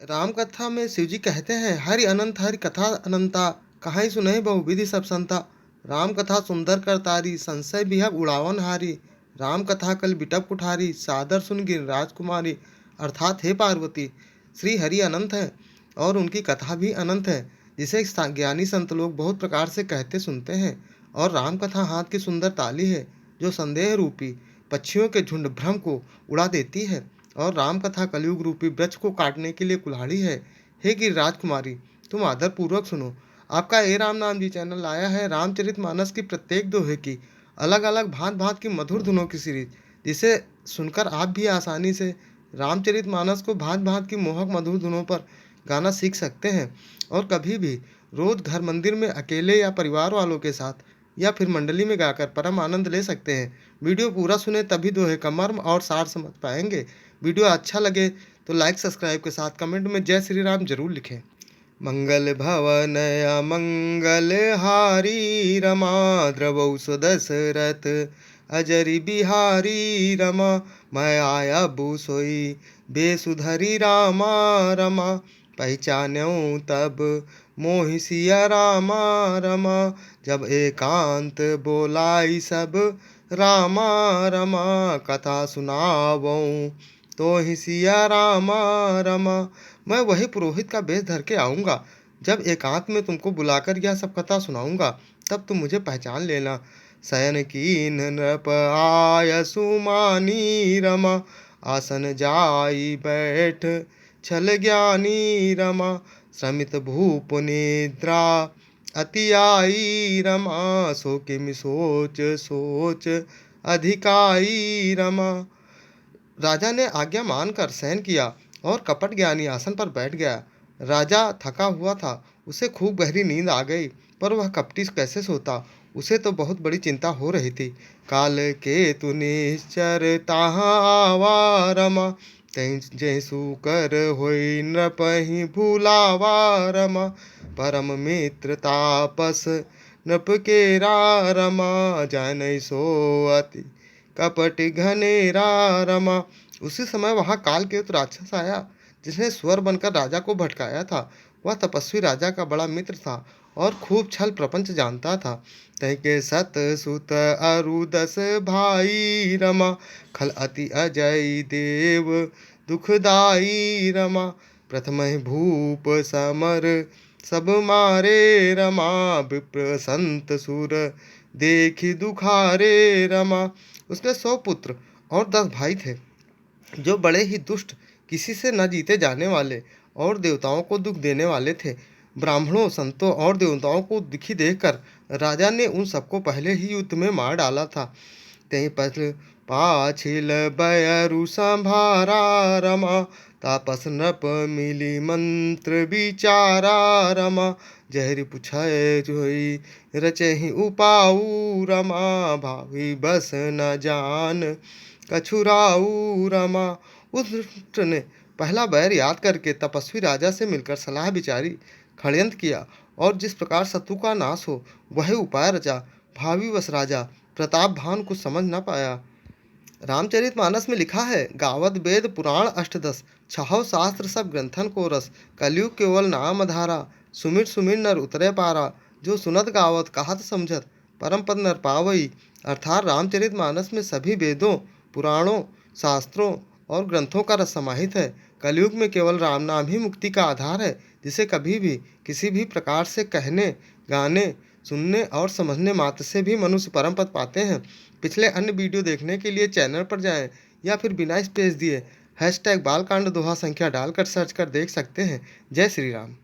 राम कथा में शिव जी कहते हैं, हरि अनंत हरि कथा अनंता, कहाँ सुनहि बहुविधि सब संता। राम कथा सुंदर कर तारी, संशय बिहग उड़ावन हारी। राम कथा कल बिटप कुठारी, सादर सुन गिरिराज कुमारी। अर्थात हे पार्वती, श्री हरि अनंत है और उनकी कथा भी अनंत है, जिसे ज्ञानी संत लोग बहुत प्रकार से कहते सुनते हैं। और राम कथा हाथ की सुंदर ताली है, जो संदेह रूपी पक्षियों के झुंड भ्रम को उड़ा देती है। और राम कथा कलयुग रूपी वृक्ष को काटने के लिए कुल्हाड़ी है। हे गिरिराज कुमारी, तुम आदर पूर्वक सुनो। आपका ए राम नाम जी चैनल लाया है रामचरितमानस की प्रत्येक दोहे की अलग अलग भांत भांत की मधुर धुनों की सीरीज, जिसे सुनकर आप भी आसानी से रामचरितमानस को भांत भांत की मोहक मधुर धुनों पर गाना सीख सकते हैं। और कभी भी रोज घर मंदिर में अकेले या परिवार वालों के साथ या फिर मंडली में गाकर परम आनंद ले सकते हैं। वीडियो पूरा सुने तभी दोहे का मर्म और सार समझ पाएंगे। वीडियो अच्छा लगे तो लाइक सब्सक्राइब के साथ कमेंट में जय श्री राम जरूर लिखें। मंगल भवन मंगल हारी, रमा द्रवौ सुदशरथ अजरी बिहारी। रमा मैं आया बु सोई बेसुधरी रामा। रमा पहचान्यों तब मोहि सिया रामा। रमा जब एकांत बोलाई सब रामा। रमा कथा सुनावऊँ तो ही सिया रामा। रमा मैं वही पुरोहित का वेश धर के आऊँगा। जब एकांत में तुमको बुलाकर यह सब कथा सुनाऊंगा, तब तुम मुझे पहचान लेना। शयन कीन नृप आय सुमानी। रमा आसन जाई बैठ छल ज्ञानी। रमा श्रमित भूप निद्रा अति आई। रमा सो किमि सोच सोच अधिकाई। रमा राजा ने आज्ञा मानकर शयन किया और कपट ज्ञानी आसन पर बैठ गया। राजा थका हुआ था, उसे खूब गहरी नींद आ गई, पर वह कपटी कैसे सोता, उसे तो बहुत बड़ी चिंता हो रही थी। काल के तु निश्चर ताहाँ आवा। रमा जैसु कर होई नृपहि भूलावा। रमा परम मित्र तापस नृप केरा। रमा जानै सो अति कपट घनेरा। रमा उसी समय वहां काल के राक्षस आया, जिसने स्वर बनकर राजा को भटकाया था। वह तपस्वी राजा का बड़ा मित्र था और खूब छल प्रपंच जानता था। तय के सत सुत अरुदस भाई। रमा खल अति अजय देव दुखदाई। रमा प्रथम भूप समर सब मारे। रमा विप्र संत सुर देखी दुखारे। रमा उसके 100 पुत्र और 10 भाई थे, जो बड़े ही दुष्ट, किसी से न जीते जाने वाले और देवताओं को दुख देने वाले थे। ब्राह्मणों, संतों और देवताओं को दुखी देखकर राजा ने उन सबको पहले ही युद्ध में मार डाला था। तही पल पाछिल बयरु संभारा। रमा तापस नृप मिली मंत्र विचारा। रमा जहरी पुछय जोई रचहि उपाऊ। रमा भावी बस न जान कछुराऊ। रमा उस दुष्ट ने पहला बैर याद करके तपस्वी राजा से मिलकर सलाह विचारी, षड्यंत्र किया और जिस प्रकार शत्रु का नाश हो वही उपाय रचा। भावी वश राजा प्रताप भान कुछ समझ न पाया। रामचरितमानस में लिखा है, गावत वेद पुराण अष्टदश, छहौ शास्त्र सब ग्रंथन को रस। कलयुग केवल नाम धारा, सुमिर सुमिर नर उतरे पारा। जो सुनत गावत कहत समझत, परम पद नर पावई। अर्थात रामचरितमानस में सभी वेदों, पुराणों, शास्त्रों और ग्रंथों का रस समाहित है। कलयुग में केवल राम नाम ही मुक्ति का आधार है, जिसे कभी भी किसी भी प्रकार से कहने, गाने, सुनने और समझने मात्र से भी मनुष्य परम पद पाते हैं। पिछले अन्य वीडियो देखने के लिए चैनल पर जाएं या फिर बिना स्पेस दिए #बालकांड दोहा संख्या डालकर सर्च कर देख सकते हैं। जय श्री राम।